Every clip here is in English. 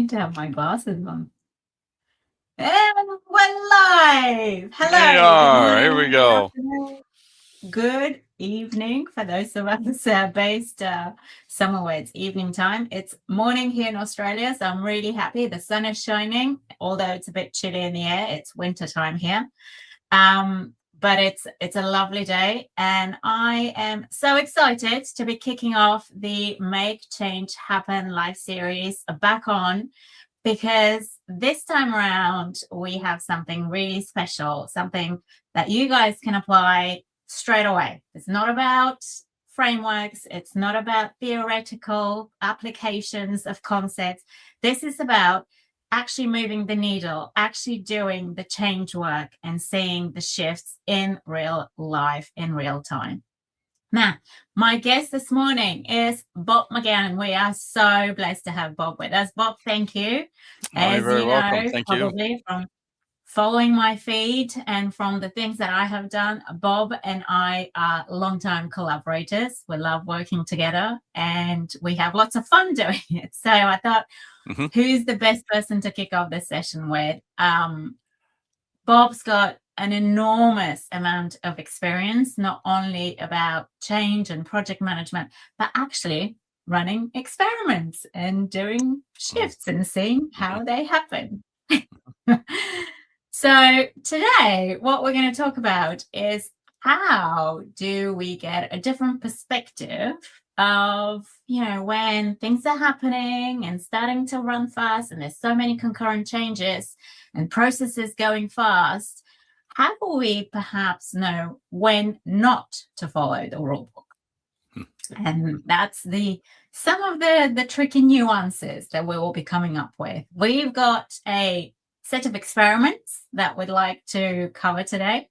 need to have my glasses on. And we're live. Hello. We are. Good Here morning, we good go. afternoon, good evening for those of us based somewhere where it's evening time. It's morning here in Australia, so I'm really happy. The sun is shining, although it's a bit chilly in the air. It's winter time here. But it's a lovely day, and I am so excited to be kicking off the Make Change Happen live series back on, because this time around we have something really special, something that you guys can apply straight away. It's not about frameworks, it's not about theoretical applications of concepts. This is about actually moving the needle, actually doing the change work and seeing the shifts in real life, in real time. Now, my guest this morning is Bob McGann. We are so blessed to have Bob with us. Bob, thank you. Oh, you're As very you welcome. know, Thank you. probably from following my feed and from the things that I have done, Bob and I are longtime collaborators. We love working together and we have lots of fun doing it. So I thought, who's the best person to kick off this session with? Bob's got an enormous amount of experience, not only about change and project management, but actually running experiments and doing shifts and seeing how they happen. So today, what we're going to talk about is how do we get a different perspective of, when things are happening and starting to run fast and there's so many concurrent changes and processes going fast. How will we perhaps know when not to follow the rule book? And that's some of the tricky nuances that we will be coming up with. We've got a set of experiments that we'd like to cover today.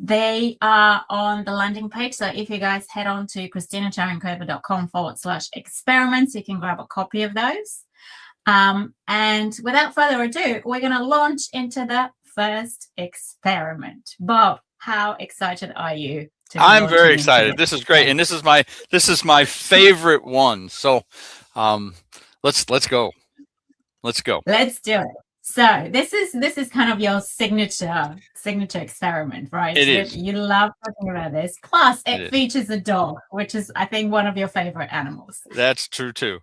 They are on the landing page. So if you guys head on to christina.charenkova.com/experiments, you can grab a copy of those. And without further ado, we're going to launch into the first experiment. Bob, how excited are you? I'm very excited. This is great, and this is my favorite one. So, let's go. Let's go. Let's do it. So this is kind of your signature experiment, right? It is. You love talking about this. Plus, it features a dog, which is, I think, one of your favorite animals. That's true too.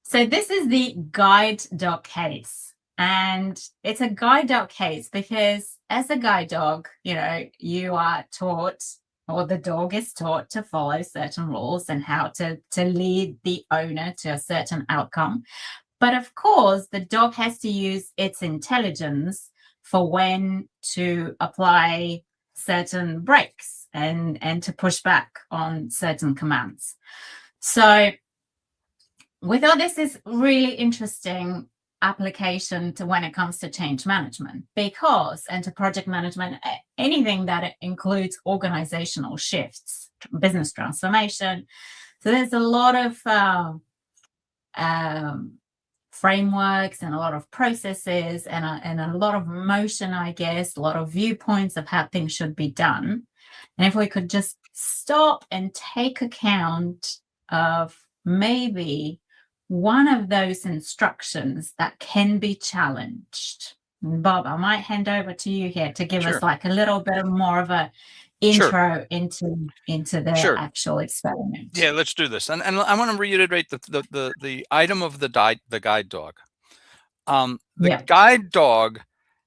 So this is the guide dog case. And it's a guide dog case because as a guide dog, you are taught, or the dog is taught, to follow certain rules and how to lead the owner to a certain outcome. But of course, the dog has to use its intelligence for when to apply certain brakes and to push back on certain commands. So we thought this is really interesting application to when it comes to change management, and to project management, anything that includes organizational shifts, business transformation. So there's a lot of frameworks and a lot of processes and a lot of motion, I guess, a lot of viewpoints of how things should be done. And if we could just stop and take account of maybe one of those instructions that can be challenged. Bob, I might hand over to you here to give us like a little bit more of a intro into the actual experiment. Yeah, let's do this. And I want to reiterate the item of the guide dog. The guide dog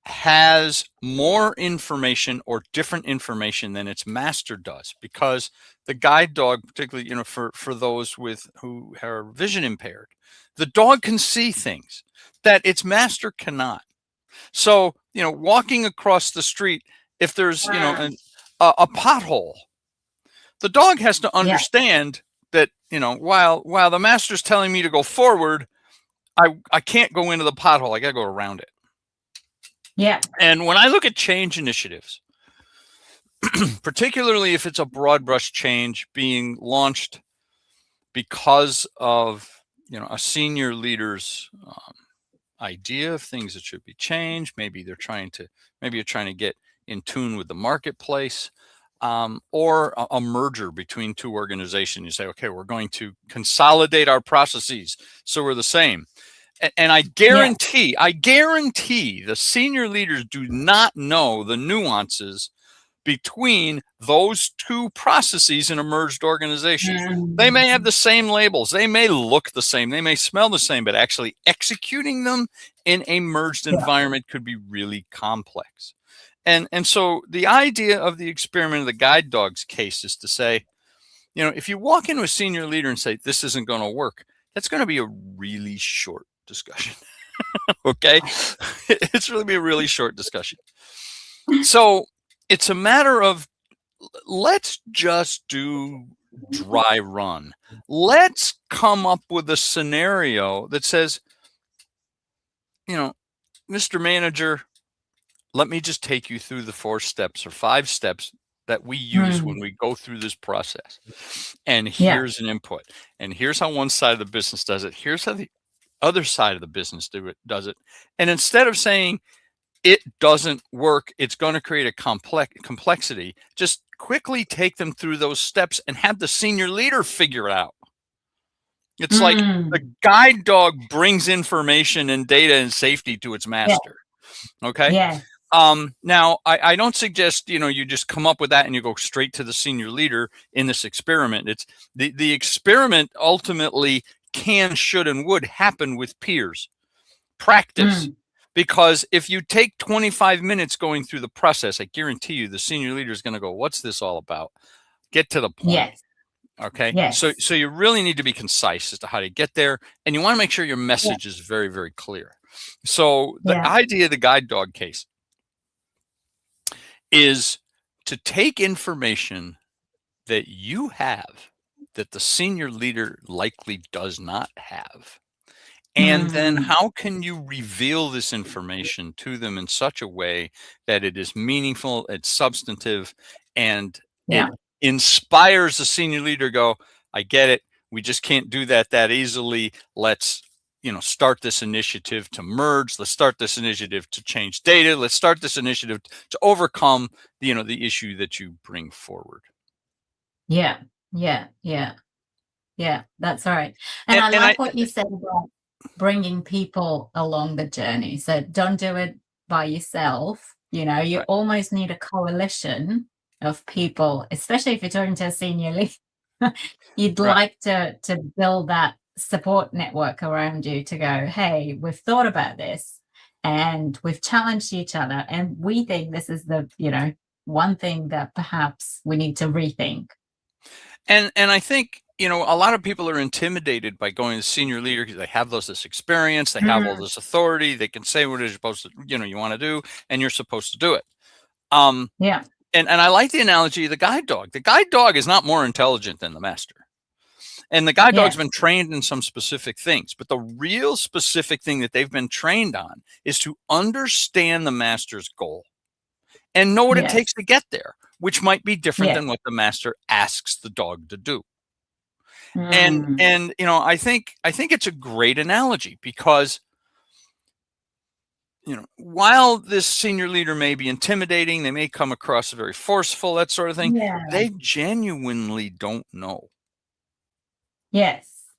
has more information or different information than its master does, because the guide dog, particularly for those who are vision impaired, the dog can see things that its master cannot. So walking across the street, if there's a pothole, the dog has to understand that while the master's telling me to go forward, I can't go into the pothole. I got to go around it. Yeah. And when I look at change initiatives, particularly if it's a broad brush change being launched because of a senior leader's idea of things that should be changed, maybe you're trying to get in tune with the marketplace. or a merger between two organizations. You say, okay, we're going to consolidate our processes so we're the same. And I guarantee the senior leaders do not know the nuances between those two processes in a merged organization. They may have the same labels, they may look the same, they may smell the same, but actually executing them in a merged environment could be really complex. And so the idea of the experiment of the guide dogs case is to say, if you walk into a senior leader and say, this isn't going to work, that's going to be a really short discussion. Okay. It's really be a really short discussion. So it's a matter of, let's just do dry run. Let's come up with a scenario that says, Mr. Manager, let me just take you through the 4 steps or 5 steps that we use when we go through this process. And here's an input. And here's how one side of the business does it. Here's how the other side of the business does it. And instead of saying it doesn't work, it's going to create a complexity, just quickly take them through those steps and have the senior leader figure it out. It's like the guide dog brings information and data and safety to its master. Okay. Yeah. Now, I don't suggest, you just come up with that and you go straight to the senior leader in this experiment. It's the experiment ultimately can, should, and would happen with peers. Practice. Because if you take 25 minutes going through the process, I guarantee you the senior leader is going to go, what's this all about? Get to the point. Yes. Okay. Yes. So you really need to be concise as to how to get there. And you want to make sure your message is very, very clear. So the idea of the guide dog case is to take information that you have that the senior leader likely does not have. And then how can you reveal this information to them in such a way that it is meaningful, it's substantive, and it inspires the senior leader to go, I get it. We just can't do that easily. Let's, start this initiative to merge. Let's start this initiative to change data. Let's start this initiative to overcome, the issue that you bring forward. Yeah. That's right. And I like what you said about bringing people along the journey. So don't do it by yourself. You almost need a coalition of people, especially if you're talking to a senior leader. You'd like to build that support network around you to go, hey, we've thought about this and we've challenged each other, and we think this is the one thing that perhaps we need to rethink. And I think, a lot of people are intimidated by going to the senior leader because they have this experience, they have all this authority, they can say what it is supposed to, you want to do, and you're supposed to do it. And I like the analogy of the guide dog. The guide dog is not more intelligent than the master. And the guide dog's been trained in some specific things, but the real specific thing that they've been trained on is to understand the master's goal and know what it takes to get there, which might be different than what the master asks the dog to do. And I think it's a great analogy because while this senior leader may be intimidating, they may come across as very forceful, that sort of thing, they genuinely don't know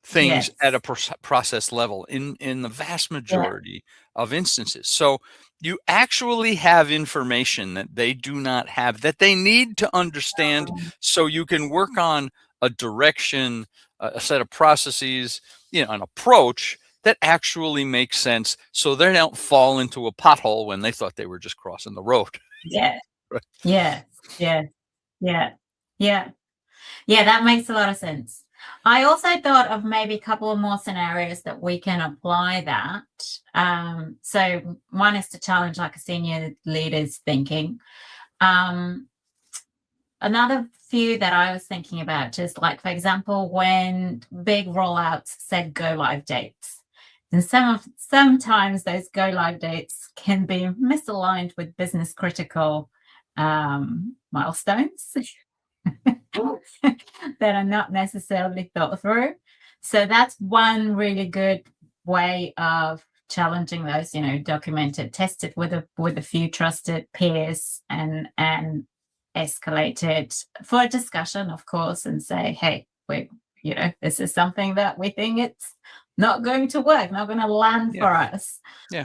things at a process level in the vast majority of instances. So you actually have information that they do not have, that they need to understand, so you can work on a direction, a set of processes, an approach that actually makes sense, so they don't fall into a pothole when they thought they were just crossing the road. That makes a lot of sense. I also thought of maybe a couple of more scenarios that we can apply that. So one is to challenge like a senior leader's thinking. Another few that I was thinking about, just like, for example, when big rollouts set go live dates. And sometimes those go live dates can be misaligned with business critical milestones that are not necessarily thought through. So that's one really good way of challenging those, documented, tested with a few trusted peers and escalate it for a discussion, of course, and say, hey, this is something that we think it's not going to work, not going to land for us. Yeah.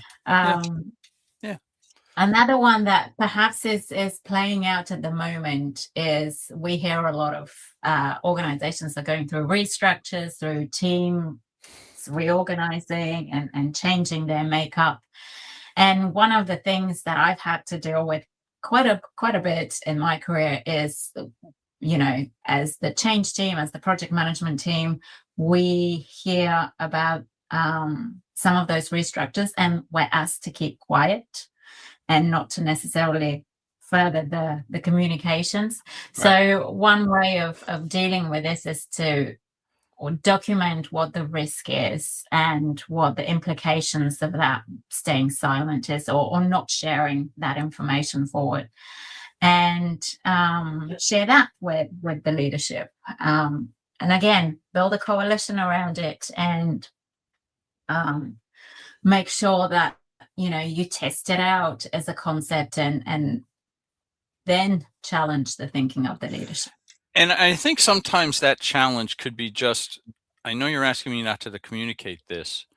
Another one that perhaps is playing out at the moment is we hear a lot of organizations are going through restructures, through team reorganizing and changing their makeup. And one of the things that I've had to deal with quite a bit in my career is, as the change team, as the project management team, we hear about some of those restructures, and we're asked to keep quiet and not to necessarily further the communications. Right. So one way of dealing with this is to document what the risk is and what the implications of that staying silent is, or not sharing that information forward, and share that with the leadership. And again, build a coalition around it, and make sure that you test it out as a concept, and then challenge the thinking of the leadership. And I think sometimes that challenge could be just, I know you're asking me not to communicate this,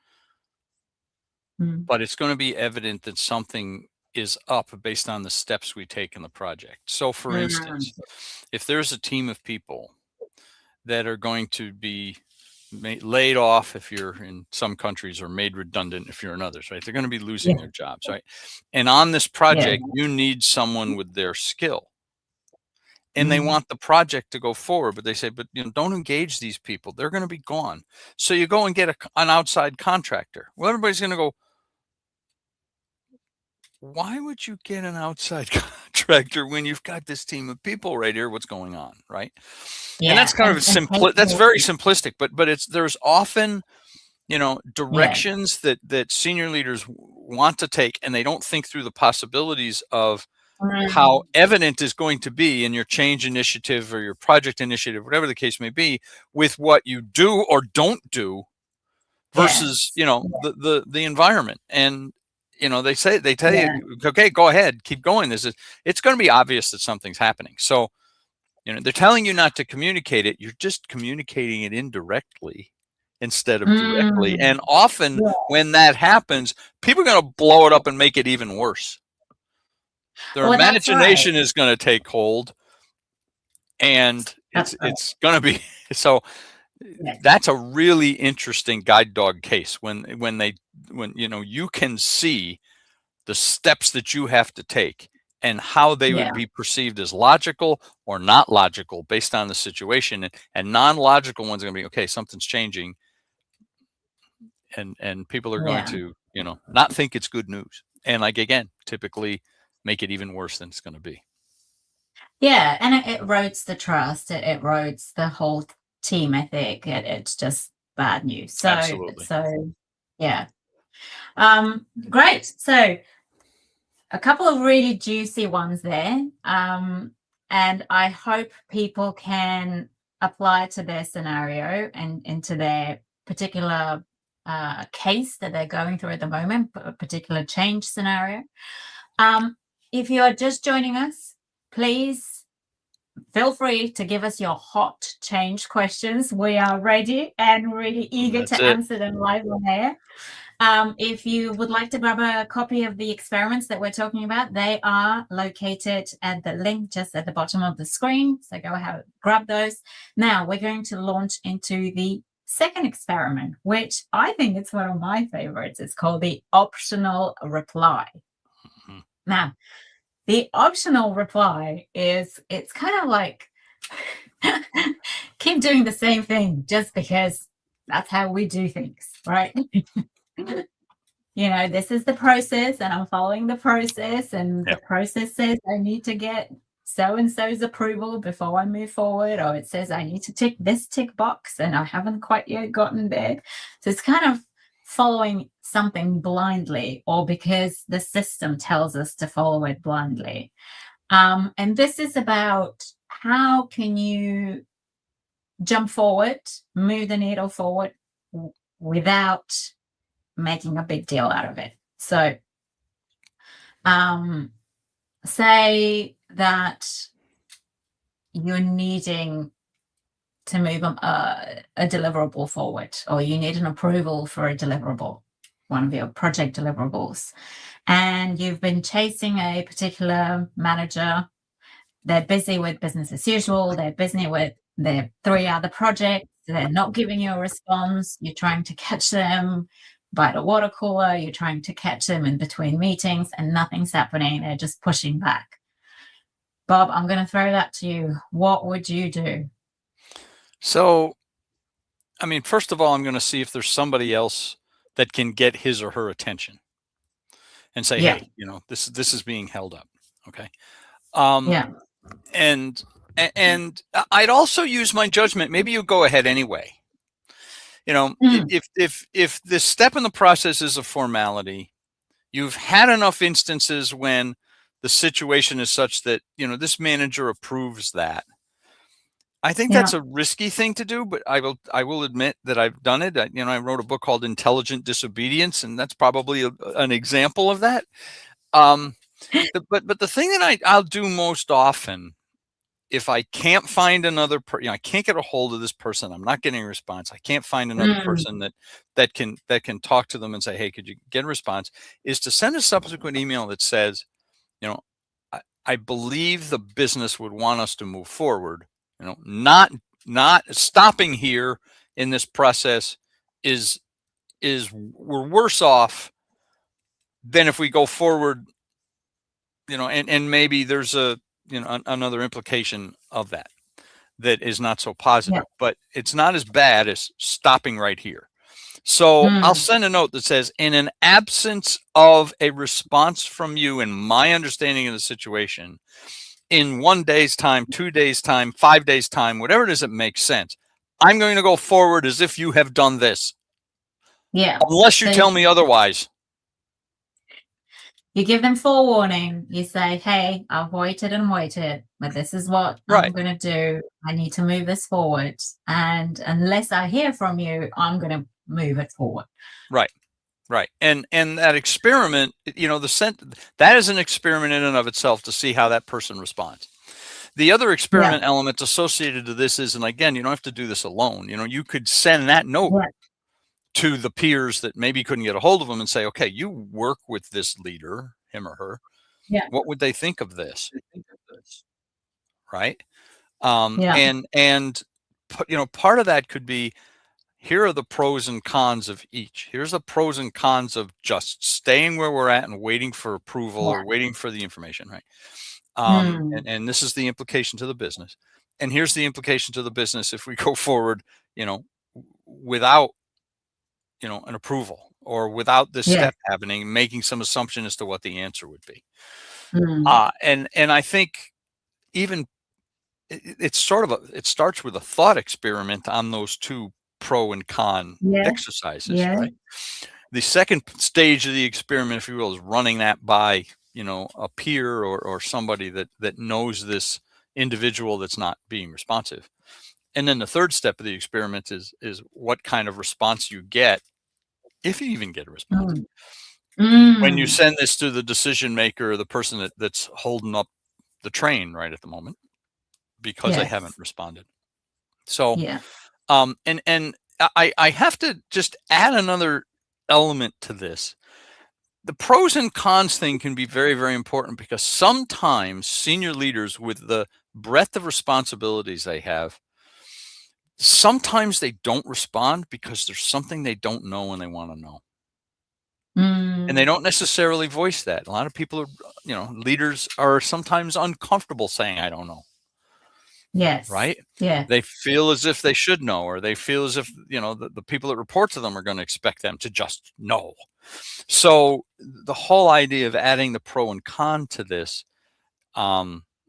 but it's going to be evident that something is up based on the steps we take in the project. So for instance, if there's a team of people that are going to be laid off, if you're in some countries, or made redundant if you're in others, right? They're going to be losing their jobs, right? And on this project, you need someone with their skill. And they want the project to go forward, but they say, but don't engage these people. They're going to be gone. So you go and get an outside contractor. Well, everybody's going to go, why would you get an outside contractor when you've got this team of people right here? What's going on, right? And that's kind of that's very simplistic, but there's often, directions that senior leaders want to take, and they don't think through the possibilities of how evident is going to be in your change initiative or your project initiative, whatever the case may be, with what you do or don't do versus, the environment. And, they tell you, okay, go ahead, keep going. It's going to be obvious that something's happening. So, they're telling you not to communicate it. You're just communicating it indirectly instead of directly. And often when that happens, people are going to blow it up and make it even worse. Their imagination is going to take hold, and it's going to be so. That's a really interesting guide dog case when you can see the steps that you have to take and how they would be perceived as logical or not logical based on the situation, and non-logical ones are going to be, okay, something's changing, and people are going to not think it's good news, and again, typically make it even worse than it's going to be. Yeah, and it erodes the trust. It erodes the whole team ethic. It's just bad news. So, absolutely. Yeah. Great. So, a couple of really juicy ones there. And I hope people can apply to their scenario and into their particular case that they're going through at the moment, a particular change scenario. If you are just joining us, please feel free to give us your hot change questions. We are ready and really eager to answer them live on air. If you would like to grab a copy of the experiments that we're talking about, they are located at the link just at the bottom of the screen. So go ahead, grab those. Now we're going to launch into the second experiment, which I think it's one of my favorites. It's called the optional reply. Now, the optional reply it's kind of like keep doing the same thing just because that's how we do things, right? This is the process, and I'm following the process, and the process says I need to get so-and-so's approval before I move forward, or it says I need to tick this tick box and I haven't quite yet gotten there. So it's kind of following something blindly, or because the system tells us to follow it blindly. And this is about how can you jump forward, move the needle forward without making a big deal out of it. So say that you're needing to move a deliverable forward, or you need an approval for a deliverable, one of your project deliverables, and you've been chasing a particular manager. They're busy with business as usual. They're busy with their 3 other projects. They're not giving you a response. You're trying to catch them by the water cooler. You're trying to catch them in between meetings, and nothing's happening. They're just pushing back. Bob, I'm going to throw that to you. What would you do? So, I mean, first of all, I'm going to see if there's somebody else that can get his or her attention and say, Yeah. hey, this is being held up. Okay. Um, Yeah. and and I'd also use my judgment. Maybe you go ahead anyway. Mm. If this step in the process is a formality, you've had enough instances when the situation is such that this manager approves that. I think Yeah. that's a risky thing to do, but I will admit that I've done it. I wrote a book called Intelligent Disobedience, and that's probably an example of that. But the thing that I'll do most often, if I can't find another I can't get a hold of this person, I'm not getting a response, I can't find another Mm. person that can talk to them and say, hey, could you get a response, is to send a subsequent email that says, you know, I believe the business would want us to move forward. Not stopping here in this process is we're worse off than if we go forward, and maybe there's another implication of that is not so Yeah. positive, but it's not as bad as stopping right here. So I'll Mm. send a note that says, in an absence of a response from you and my understanding of the situation, in 1 day's time, 2 days' time, 5 days' time, whatever it is that makes sense, I'm going to go forward as if you have done this, Yeah. unless you So tell me otherwise. you give them forewarning. You say, hey, I've waited and waited, but this is what I'm Right, going to do. I need to move this forward. And unless I hear from you, I'm going to move it forward. right, right. And that experiment, that is an experiment in and of itself to see how that person responds. The other Yeah. experiment element associated to this is, and again, you don't have to do this alone. You could send that note Yeah. to the peers that maybe couldn't get a hold of them and say, okay, you work with this leader, him or her. Yeah. What would they think of this? Right. Yeah. And part of that could be, here are the pros and cons of each. Here's the pros and cons of just staying where we're at and waiting for approval Yeah. or waiting for the information, right? Mm. And this is the implication to the business. And here's the implication to the business if we go forward, without, an approval, or without this Yes. step happening, making some assumption as to what the answer would be. Mm. And I think even it's sort of it starts with a thought experiment on those two pro and con Yeah. exercises, Yeah. right? The second stage of the experiment, if you will, is running that by, a peer or somebody that knows this individual that's not being responsive. And then the third step of the experiment is what kind of response you get, if you even get a response, Mm. when you Mm. send this to the decision maker or the person that's holding up the train right at the moment, because they haven't Yes. responded. So, Yeah. and I have to just add another element to this. The pros and cons thing can be very, very important, because sometimes senior leaders, with the breadth of responsibilities they have, sometimes they don't respond because there's something they don't know and they want to know. And they Mm. don't necessarily voice that. A lot of people are, leaders are sometimes uncomfortable saying, I don't know. Yes. Right? Yeah. They feel as if they should know, or they feel as if, the people that report to them are going to expect them to just know. So the whole idea of adding the pro and con to this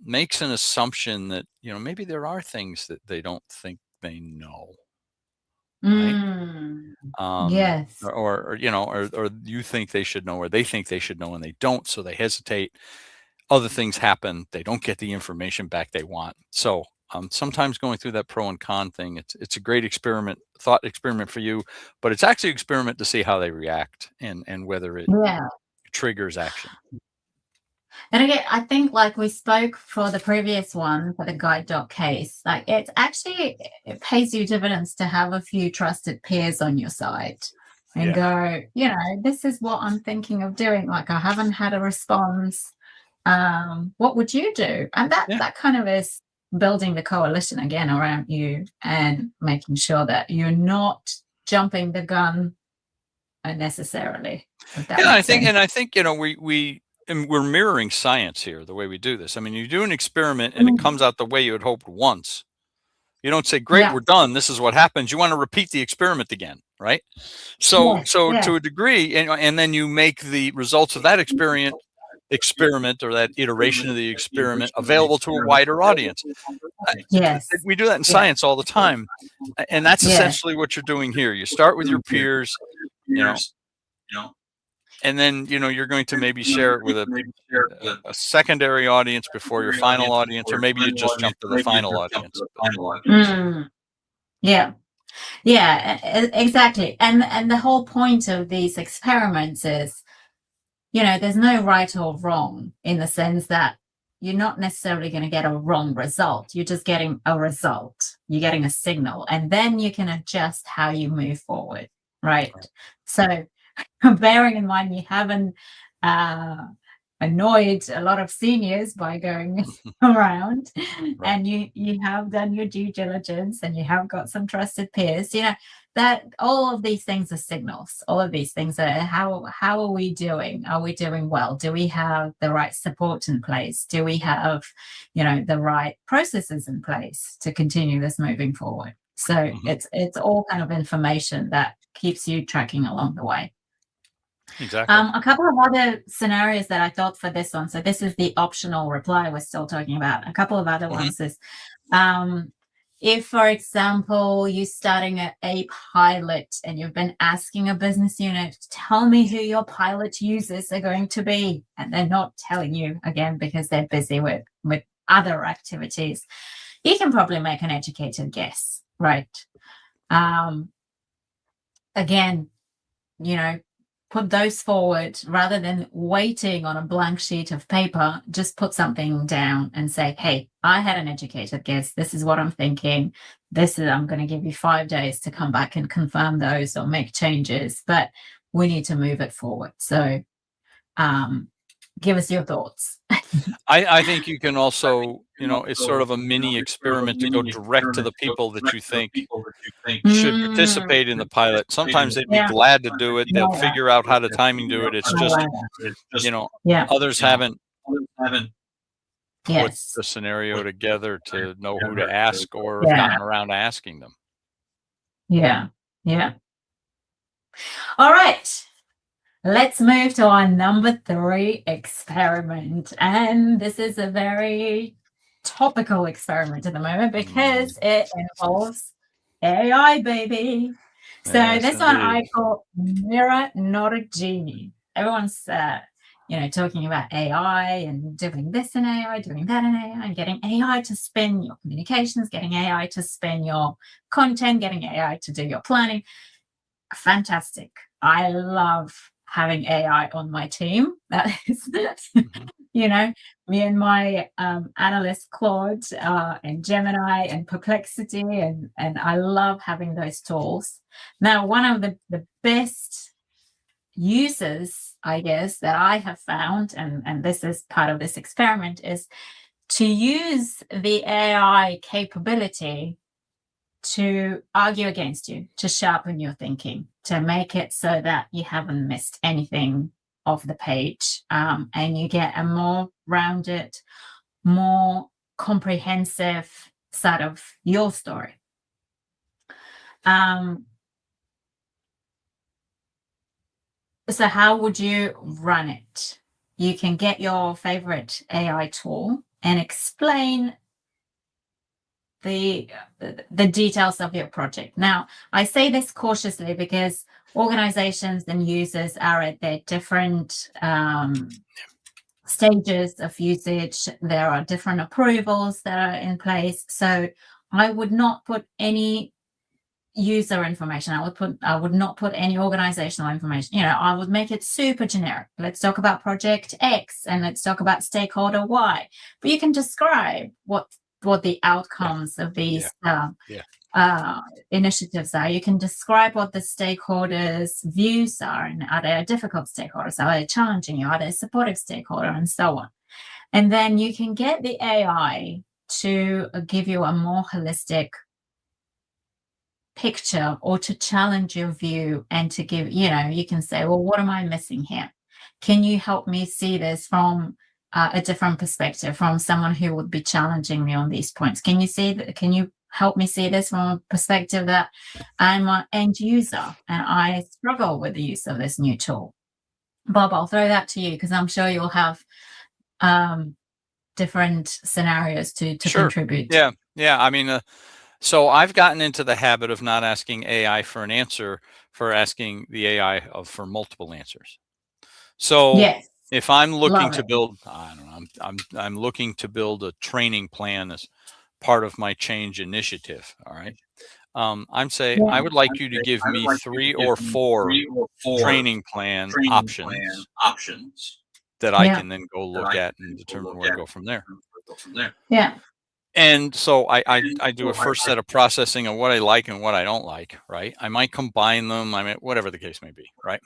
makes an assumption that, maybe there are things that they don't think they know. Right. Mm. Yes. Or you think they should know, or they think they should know and they don't. So they hesitate. Other things happen. They don't get the information back they want. So sometimes going through that pro and con thing, it's a great thought experiment for you, but it's actually an experiment to see how they react and whether it Yeah. triggers action. And again, I think like we spoke for the previous one for the guide dog case, like it's actually, it pays you dividends to have a few trusted peers on your side and go, this is what I'm thinking of doing. Like I haven't had a response. What would you do? And that kind of is building the coalition again around you and making sure that you're not jumping the gun unnecessarily. I think we're mirroring science here, the way we do this. I mean, you do an experiment and it comes out the way you had hoped once. You don't say, great, we're done. This is what happens. You want to repeat the experiment again, right? So to a degree, and then you make the results of that experiment or that iteration of the experiment available to a wider audience. We do that in science all the time. And that's essentially what you're doing here. You start with your peers, and then, you're going to maybe share it with a secondary audience before your final audience, or maybe you just jump to the final audience. Exactly. And the whole point of these experiments is, there's no right or wrong, in the sense that you're not necessarily going to get a wrong result. You're just getting a result. You're getting a signal, and then you can adjust how you move forward, right? So bearing in mind you haven't annoyed a lot of seniors by going around, and you have done your due diligence and you have got some trusted peers, that all of these things are signals. All of these things are how are we doing? Are we doing well? Do we have the right support in place? Do we have the right processes in place to continue this moving forward? So it's all kind of information that keeps you tracking along the way. Exactly. A couple of other scenarios that I thought for this one. So this is the optional reply we're still talking about. A couple of other ones is, if, for example, you're starting a pilot and you've been asking a business unit, tell me who your pilot users are going to be, and they're not telling you, again, because they're busy with other activities, you can probably make an educated guess, right? Again, put those forward rather than waiting on a blank sheet of paper. Just put something down and say, hey, I had an educated guess. This is what I'm thinking. I'm going to give you 5 days to come back and confirm those or make changes, but we need to move it forward. So give us your thoughts. I think you can also, it's sort of a mini experiment to go direct to the people that you think should participate in the pilot. Sometimes they'd be glad to do it. They'll figure out how to timing do it. It's just, others haven't put the scenario together to know who to ask or gotten around to asking them. Yeah. All right. Let's move to our number 3 experiment. And this is a very topical experiment at the moment because it involves AI, baby. So this one I call Mirror, Not a Genie. Everyone's, talking about AI and doing this in AI, doing that in AI, and getting AI to spin your communications, getting AI to spin your content, getting AI to do your planning. Fantastic. I love having AI on my team. That is, me and my analyst Claude and Gemini and Perplexity, and I love having those tools. Now, one of the best uses, I guess, that I have found, and this is part of this experiment, is to use the AI capability to argue against you, to sharpen your thinking, to make it so that you haven't missed anything off the page, and you get a more rounded, more comprehensive side of your story. So how would you run it? You can get your favorite AI tool and explain the details of your project. Now, I say this cautiously because organizations and users are at their different stages of usage. There are different approvals that are in place. So I would not put any user information. I would not put any organizational information. I would make it super generic. Let's talk about project X and let's talk about stakeholder Y. But you can describe what the outcomes of these initiatives are. You can describe what the stakeholders' views are, and are they difficult stakeholders? Are they challenging you? Are they a supportive stakeholder? And so on. And then you can get the AI to give you a more holistic picture, or to challenge your view, and to give, you can say, well, what am I missing here? Can you help me see this from a different perspective, from someone who would be challenging me on these points? Can you help me see this from a perspective that I'm an end user and I struggle with the use of this new tool? Bob, I'll throw that to you, because I'm sure you'll have different scenarios to contribute. Yeah. I mean, so I've gotten into the habit of not asking AI for an answer, for asking the AI for multiple answers. So if I'm looking to build, I don't know, I'm looking to build a training plan as part of my change initiative. All right. I'm saying, I would like you to give me 3 or 4 training plan options that I can then go look at and determine where to go from there. Yeah. And so I do a first set of processing of what I like and what I don't like, right? I might combine them, whatever the case may be, right?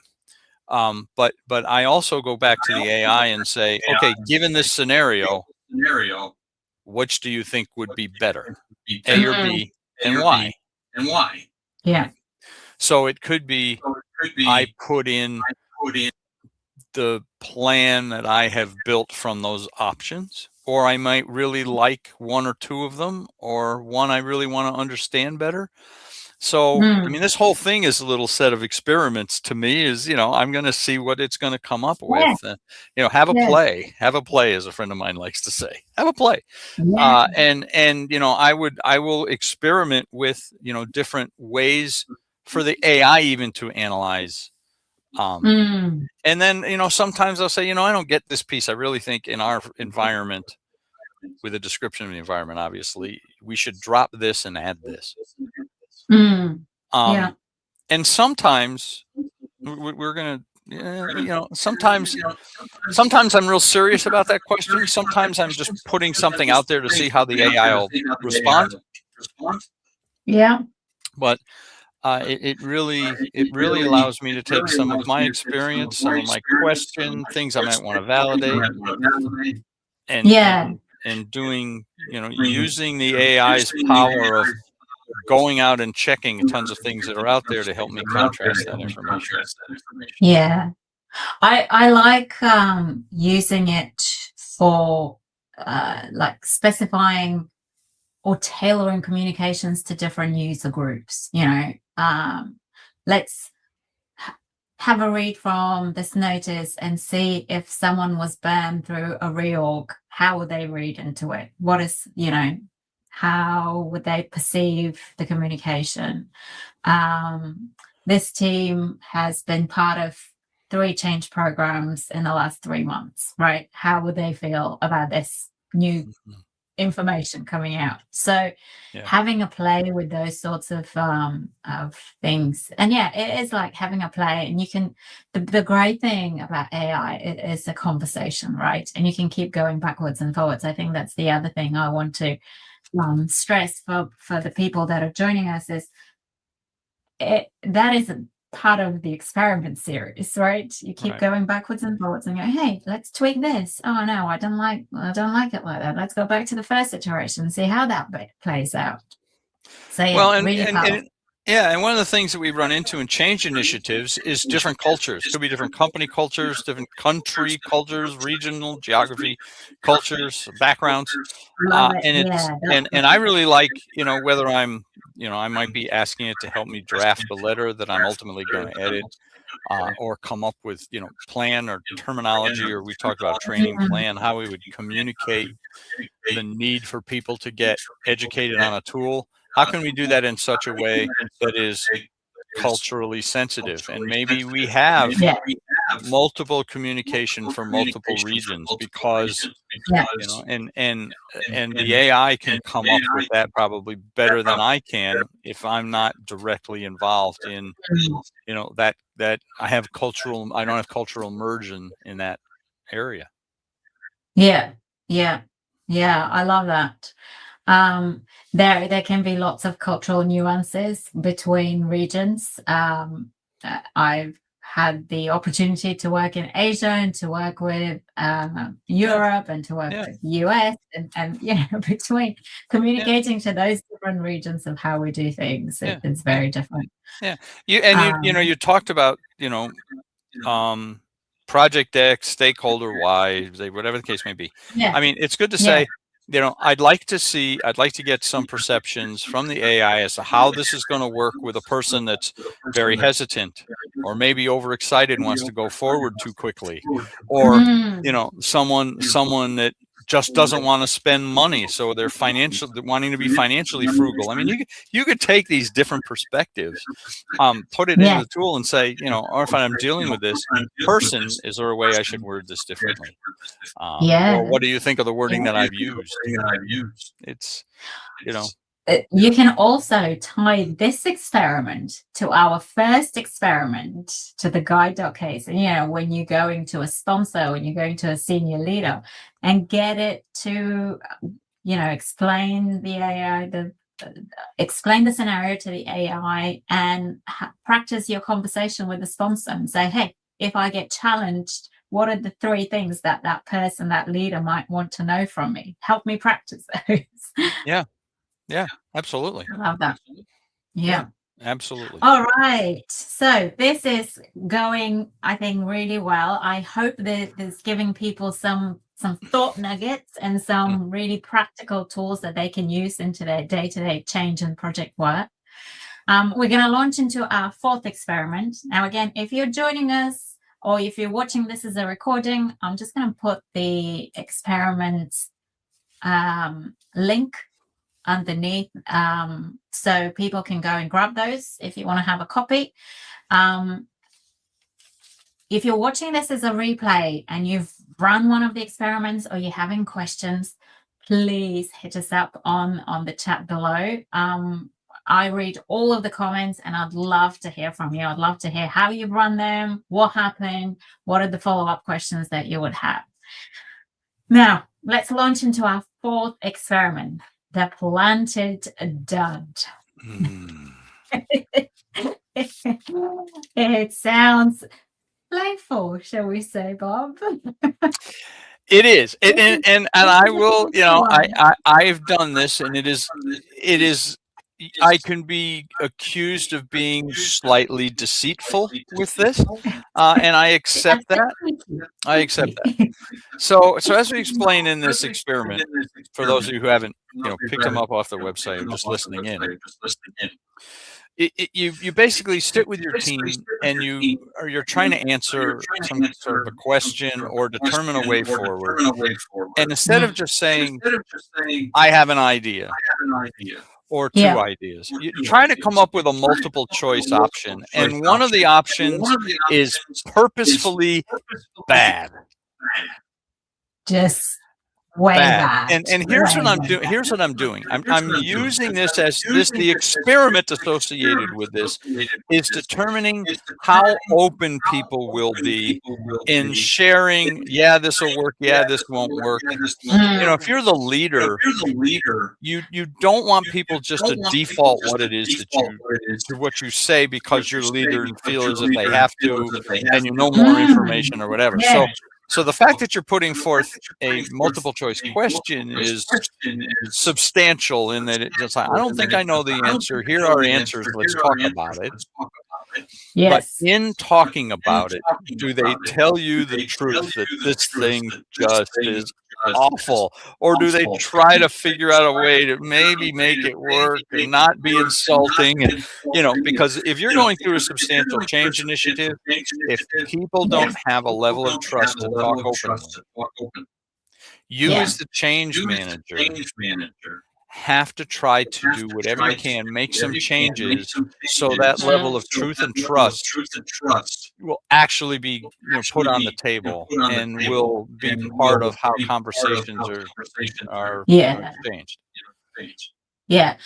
But I also go back to the AI and say, okay, given this scenario, which do you think would be better, A or B, and why? Yeah. So it could be I put in the plan that I have built from those options, or I might really like 1 or 2 of them, or one I really want to understand better. So, I mean, this whole thing is a little set of experiments to me. I'm going to see what it's going to come up with. Have a play. Have a play, as a friend of mine likes to say. Have a play. And I will experiment with different ways for the AI even to analyze. And then sometimes I'll say, I don't get this piece. I really think in our environment, with a description of the environment, obviously, we should drop this and add this. And sometimes we're going to, sometimes I'm real serious about that question. Sometimes I'm just putting something out there to see how the AI will respond. Yeah. But it really allows me to take some of my experience, some of my question, things I might want to validate, and doing, using the AI's power of going out and checking tons of things that are out there to help me contrast that information. Yeah. I like using it for like specifying or tailoring communications to different user groups. Let's have a read from this notice and see if someone was burned through a reorg. How would they read into it? What is, how would they perceive the communication? This team has been part of 3 change programs in the last 3 months, right? How would they feel about this new information coming out? So having a play with those sorts of things, and it is like having a play. And you can, the great thing about AI is a conversation, right? And you can keep going backwards and forwards. I think that's the other thing I want to stress for the people that are joining us, is that is a part of the experiment series, right? You keep going backwards and forwards and go, hey, let's tweak this. Oh no, I don't like it like that. Let's go back to the first iteration and see how that plays out. So and one of the things that we run into in change initiatives is different cultures. Could be different company cultures, different country cultures, regional geography cultures, backgrounds. And I really like, whether I'm, I might be asking it to help me draft a letter that I'm ultimately going to edit, or come up with, plan or terminology, or we talked about training plan, how we would communicate the need for people to get educated on a tool. How can we do that in such a way that is culturally sensitive? And maybe we have multiple communication for multiple regions, because and the AI can come up with that probably better than I can if I'm not directly involved in, that I don't have cultural immersion in that area. Yeah, I love that. There can be lots of cultural nuances between regions. I've had the opportunity to work in Asia and to work with Europe and to work with US and between communicating to those different regions of how we do things, it's very different. You talked about Project X, stakeholder Y, whatever the case may be. I mean, it's good to say, I'd like to get some perceptions from the AI as to how this is going to work with a person that's very hesitant, or maybe overexcited and wants to go forward too quickly, or someone that just doesn't want to spend money, so they're wanting to be financially frugal. I mean, you could take these different perspectives, put it into the tool and say, or if I'm dealing with this person, is there a way I should word this differently? Or what do you think of the wording that I've used? It's, you can also tie this experiment to our first experiment, to the guide dog case. And, when you're going to a sponsor, when you're going to a senior leader, and get it to, explain the AI, explain the scenario to the AI, and practice your conversation with the sponsor and say, hey, if I get challenged, what are the 3 things that person, that leader might want to know from me? Help me practice those. Yeah, absolutely. I love that. Yeah, absolutely. All right. So this is going, I think, really well. I hope that it's giving people some thought nuggets and some really practical tools that they can use into their day-to-day change and project work. We're going to launch into our 4th experiment. Now, again, if you're joining us or if you're watching this as a recording, I'm just going to put the experiment link underneath, so people can go and grab those if you want to have a copy. If you're watching this as a replay and you've run one of the experiments or you're having questions, please hit us up on the chat below. I read all of the comments and I'd love to hear from you. I'd love to hear how you've run them, what happened, what are the follow-up questions that you would have. Now, let's launch into our 4th experiment. The planted dud. It sounds playful, shall we say, Bob? It is, and I will, I've done this, and it is. I can be accused of being slightly deceitful with this, and I accept that. So as we explain in this experiment, for those of you who haven't, picked them up off the website or just listening in, you basically sit with your team and you're trying to answer some sort of a question or determine a way forward. And instead of just saying, I have an idea, or 2 ideas, you try to come up with a multiple choice option. And one of the options is purposefully bad. Just way bad. And here's what I'm doing. Here's what I'm doing. I'm using this as the experiment associated with this is determining how open people will be in sharing. Yeah, this will work. Yeah, this won't work. If you're the leader, you don't want people just to default what it is what you say because you're the leader and feel as if they have to, and you know more information or whatever. So the fact that you're putting forth a multiple choice question is substantial in that it's like, I don't think I know the answer. Here are answers. Let's talk about it. Yes. But in talking about it, do they tell you the truth that this thing just is awful? Or do they try to figure out a way to maybe make it work and not be insulting? And, because if you're going through a substantial change initiative, if people don't have a level of trust to talk openly, you as the change manager have to try to do whatever you can, make some changes so that level of truth and trust will actually be put on the table and will be part of how conversations are exchanged. Yeah.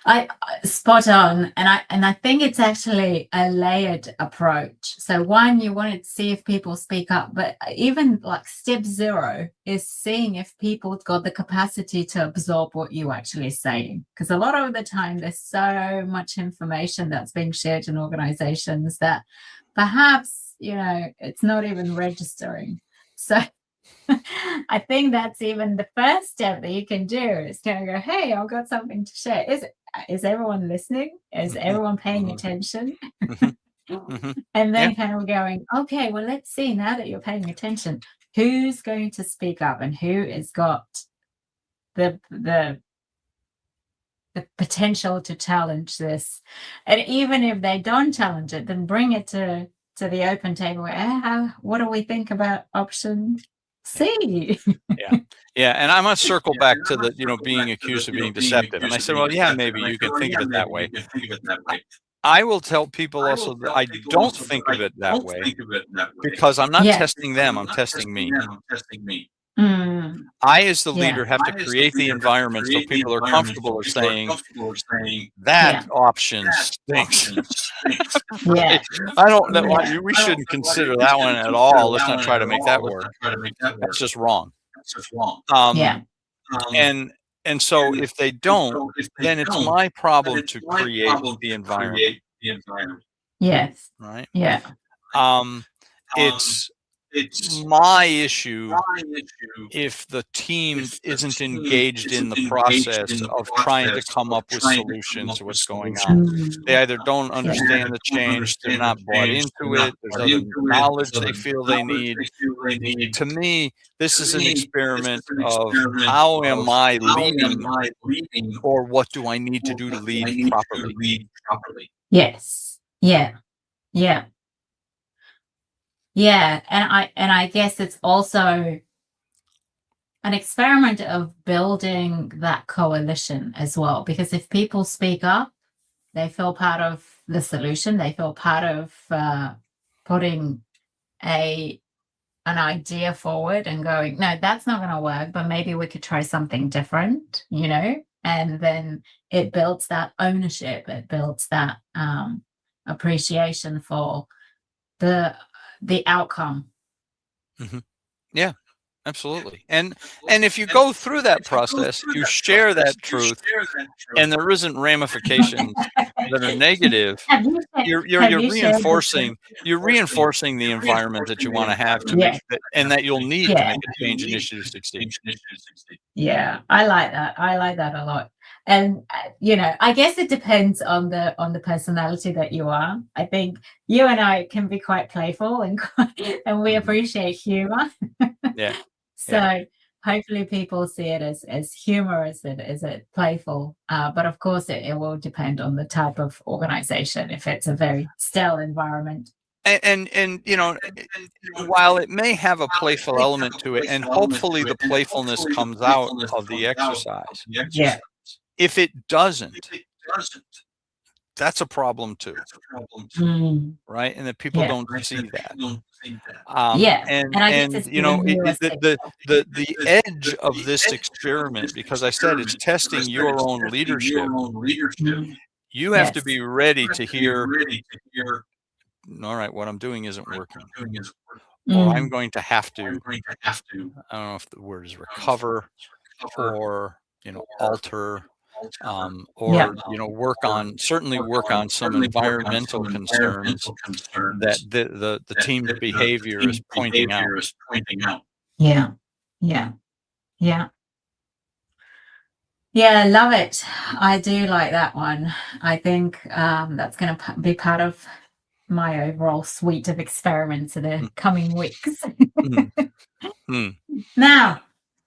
I spot on, and I think it's actually a layered approach. So one, you want to see if people speak up, but even like step 0 is seeing if people got the capacity to absorb what you're actually saying. Because a lot of the time there's so much information that's being shared in organizations that perhaps it's not even registering. So I think that's even the first step that you can do is to go, hey, I've got something to share. Is everyone listening? Is everyone paying attention? And then kind of going, okay, well, let's see, now that you're paying attention, who's going to speak up and who has got the potential to challenge this. And even if they don't challenge it, then bring it to the open table. What do we think about option C? Yeah, and I'm gonna circle back to the being accused of being deceptive. And I said, well, yeah, maybe you can think of it that way. I will tell people also that I don't think of it that way because I'm not testing them, I'm testing me. I, as the leader, have to create the environment so people are comfortable with saying that option stinks. Right? I don't know. We shouldn't consider that one at all. Let's not try to make that work. That's just wrong. And so if they don't, then it's my problem to create the environment. Yes. Right. Yeah. It's my issue if the team isn't engaged in the process of trying to come up with solutions to what's going on. They either don't understand the change, they're not bought into it, there's other knowledge they feel they need. To me, this is an experiment of how am I leading, or what do I need to do to lead properly? Yes. Yeah. Yeah. Yeah, and I guess it's also an experiment of building that coalition as well, because if people speak up, they feel part of the solution, they feel part of putting an idea forward and going, no, that's not going to work, but maybe we could try something different, and then it builds that ownership, it builds that appreciation for the outcome. Yeah, absolutely. And if you go through that process, you share that truth, and there isn't ramifications that are negative. You're reinforcing the environment that you want to have to make that, and that you'll need to make a change initiative succeed. Yeah, I like that. I like that a lot. And I guess it depends on the personality that you are. I think you and I can be quite playful and we appreciate humor. Yeah. So hopefully people see it as humorous and as it playful. But of course it will depend on the type of organization. If it's a very stale environment. And while it may have a playful element to it, and hopefully the playfulness comes out of the exercise. Yeah. If it doesn't, that's a problem too. Right? And that people don't see that. And the edge of this experiment, because I said it's testing your own leadership, you have to be ready to hear, all right, what I'm doing isn't working. Or I'm going to have to, I don't know if the word is recover, or alter, or work on some environmental concerns that the team's behavior is pointing out. Yeah. I love it. I do like that one. I think that's going to be part of my overall suite of experiments in the coming weeks. Now,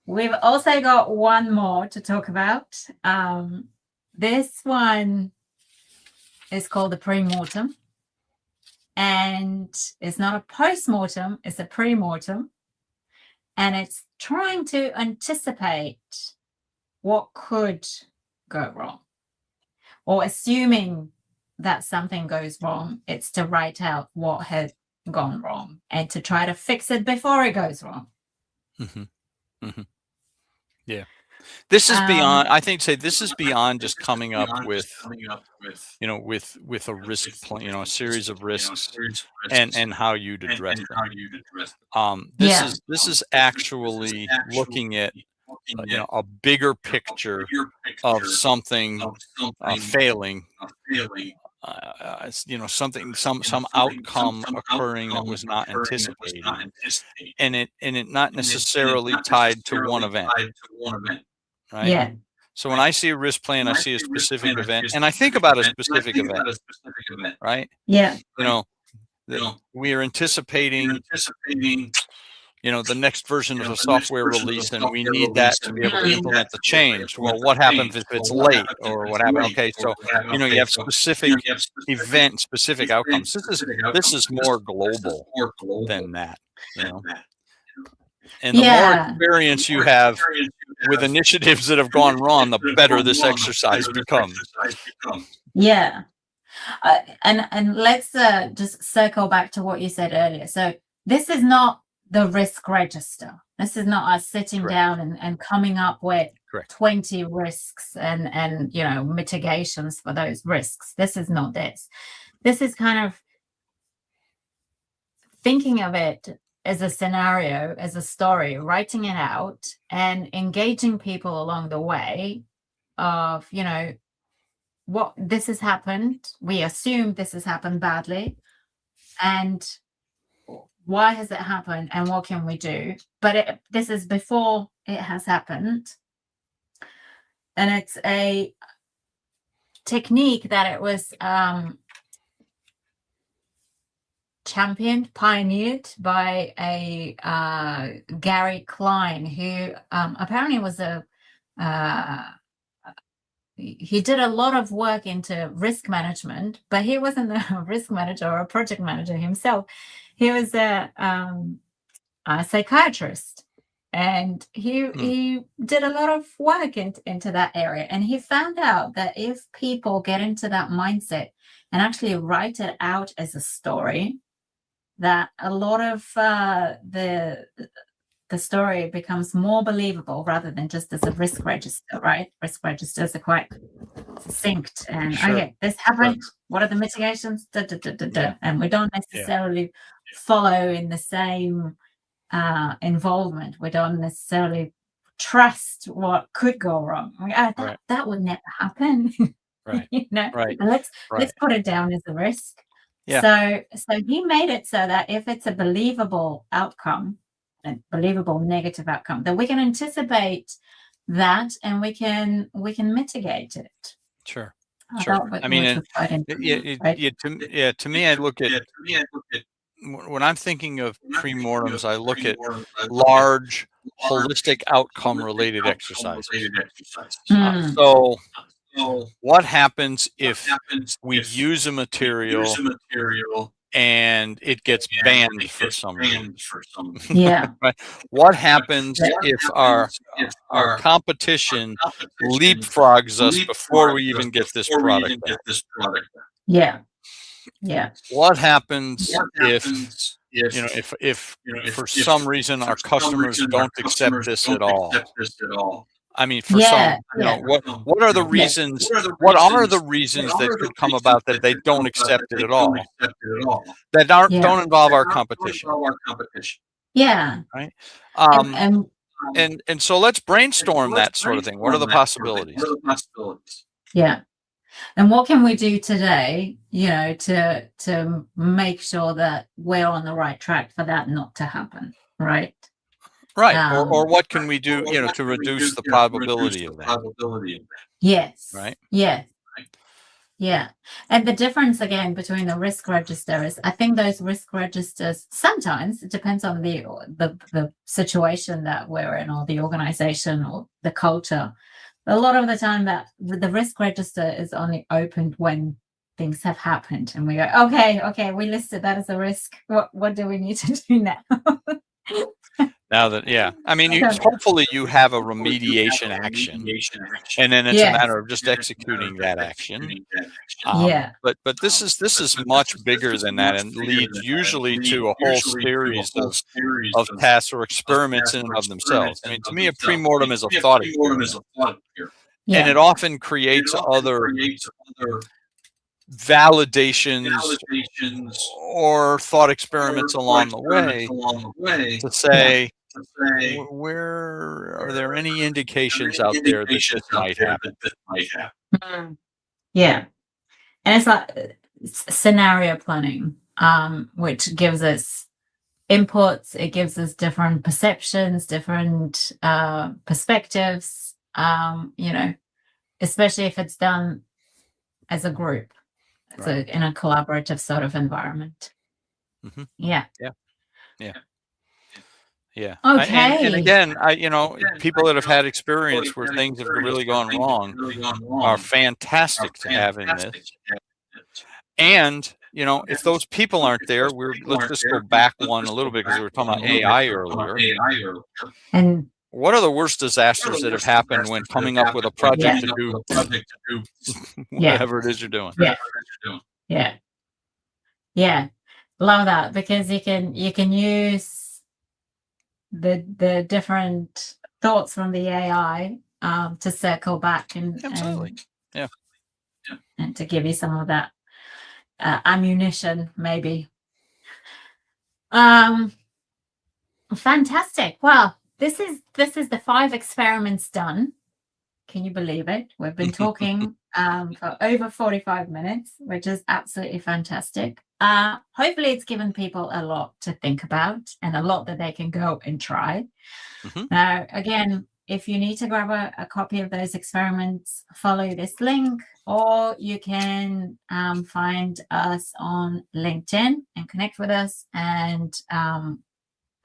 we've also got one more to talk about. This one is called the pre-mortem, and it's not a post-mortem, it's a pre-mortem, and it's trying to anticipate what could go wrong. Or assuming that something goes wrong, it's to write out what has gone wrong and to try to fix it before it goes wrong. Yeah. This is beyond, I think, this is beyond just coming up with, with a risk plan, a series of risks and how you'd address them. This is actually looking at, a bigger picture of something failing, some outcome occurring that was not anticipated, and it not necessarily tied to one event. Right? Yeah. So when I see a risk plan, I see a specific event, and I think about a specific event, right? Yeah. We are anticipating, the next version of a software release, and we need that to be able to implement the change. Well, what happens if it's late, or what happened? Okay, so you have specific event, specific outcomes. This is more global than that, And the more experience you have with initiatives that have gone wrong, the better this exercise becomes. Yeah. And let's just circle back to what you said earlier. So this is not the risk register. This is not us sitting down and coming up with 20 risks and mitigations for those risks. This is not this. This is kind of thinking of it as a scenario, as a story, writing it out and engaging people along the way of, what this has happened. We assume this has happened badly. And why has it happened and what can we do? But this is before it has happened. And it's a technique that it was championed, pioneered by a Gary Klein, who apparently was he did a lot of work into risk management, but he wasn't a risk manager or a project manager himself. He was a psychiatrist, and he did a lot of work into that area. And he found out that if people get into that mindset and actually write it out as a story, that a lot of the story becomes more believable rather than just as a risk register, right? Risk registers are quite succinct and okay, this happened. What are the mitigations? And we don't necessarily follow in the same involvement. We don't necessarily trust what could go wrong. That would never happen. Right. And let's put it down as a risk. So he made it so that if it's a believable outcome, a believable negative outcome, that we can anticipate that and we can mitigate it. Sure. I mean, to me, I look at when I'm thinking of pre-mortems, I look at large, holistic outcome related exercises. So what happens if we use a material and it gets banned for some reason? Right? What happens if our competition leapfrogs us before we even get this product back? What happens if for some reason our customers don't accept this at all? I mean, for some, what are the reasons? What are the reasons that could come about that they don't accept it at all? That don't involve our competition. Right. And so let's brainstorm that sort of thing. What are the possibilities? And what can we do today, to make sure that we're on the right track for that not to happen, right? Right. Or what can we do, to reduce the probability of that? Yes. Right. Yes. Yeah. And the difference again between the risk register is, I think those risk registers, sometimes it depends on the situation that we're in, or the organization or the culture. A lot of the time that the risk register is only opened when things have happened and we go, okay, we listed that as a risk. What do we need to do now? Now that, yeah, I mean, hopefully you have a remediation action, and then it's a matter of just executing that action. But this is much bigger than that, and leads usually to a whole series of tasks or experiments in and of themselves. I mean, to me, a pre-mortem is a thought experiment, and it often creates other validations or thought experiments along the way to say, where are there any indications out there that this might happen? Yeah. And it's like scenario planning, which gives us inputs. It gives us different perceptions, different perspectives, especially if it's done as a group, in a collaborative sort of environment. Mm-hmm. Yeah. Okay. And again, people that have had experience where things have really gone wrong are fantastic to have in this. And if those people aren't there, let's just go back one a little bit, because we were talking about AI earlier. And what are the worst disasters that have happened when coming up with a project to do whatever it is you're doing? Yeah. Love that, because you can use the different thoughts from the AI to circle back and to give you some of that ammunition, maybe. Fantastic. Well, this is the 5 experiments done. Can you believe it? We've been talking for over 45 minutes, which is absolutely fantastic. Hopefully it's given people a lot to think about and a lot that they can go and try. Now, again, if you need to grab a copy of those experiments, follow this link, or you can find us on LinkedIn and connect with us. And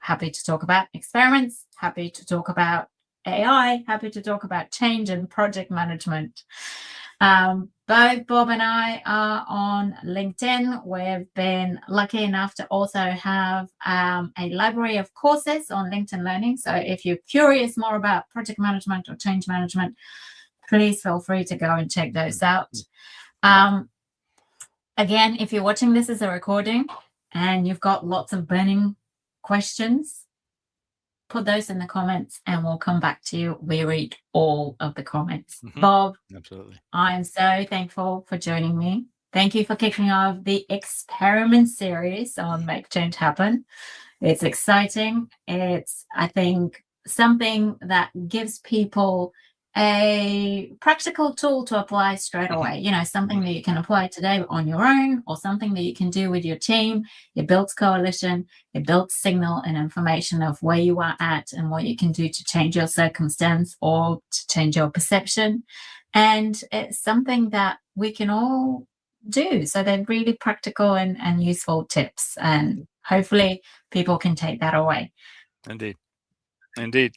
happy to talk about experiments, happy to talk about AI, happy to talk about change and project management. Both Bob and I are on LinkedIn. We've been lucky enough to also have a library of courses on LinkedIn Learning. So if you're curious more about project management or change management, please feel free to go and check those out. Again, if you're watching this as a recording and you've got lots of burning questions, put those in the comments and we'll come back to you. We read all of the comments. Bob, absolutely. I am so thankful for joining me. Thank you for kicking off the experiment series on Make Change Happen. It's exciting. It's, I think, something that gives people a practical tool to apply straight away. Something that you can apply today on your own, or something that you can do with your team. It builds coalition, it builds signal and information of where you are at and what you can do to change your circumstance or to change your perception. And it's something that we can all do. So they're really practical and useful tips, and hopefully people can take that away. Indeed.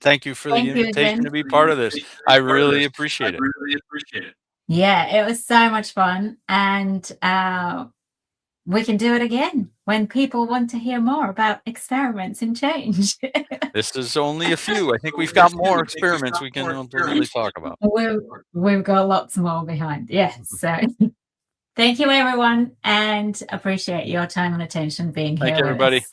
Thank you for the invitation to be part of this. I really appreciate it. Yeah, it was so much fun. And we can do it again when people want to hear more about experiments and change. This is only a few. I think we've got more experiments we can really talk about. We've got lots more behind. Yes. So thank you, everyone, and appreciate your time and attention being here. Thank you, everybody.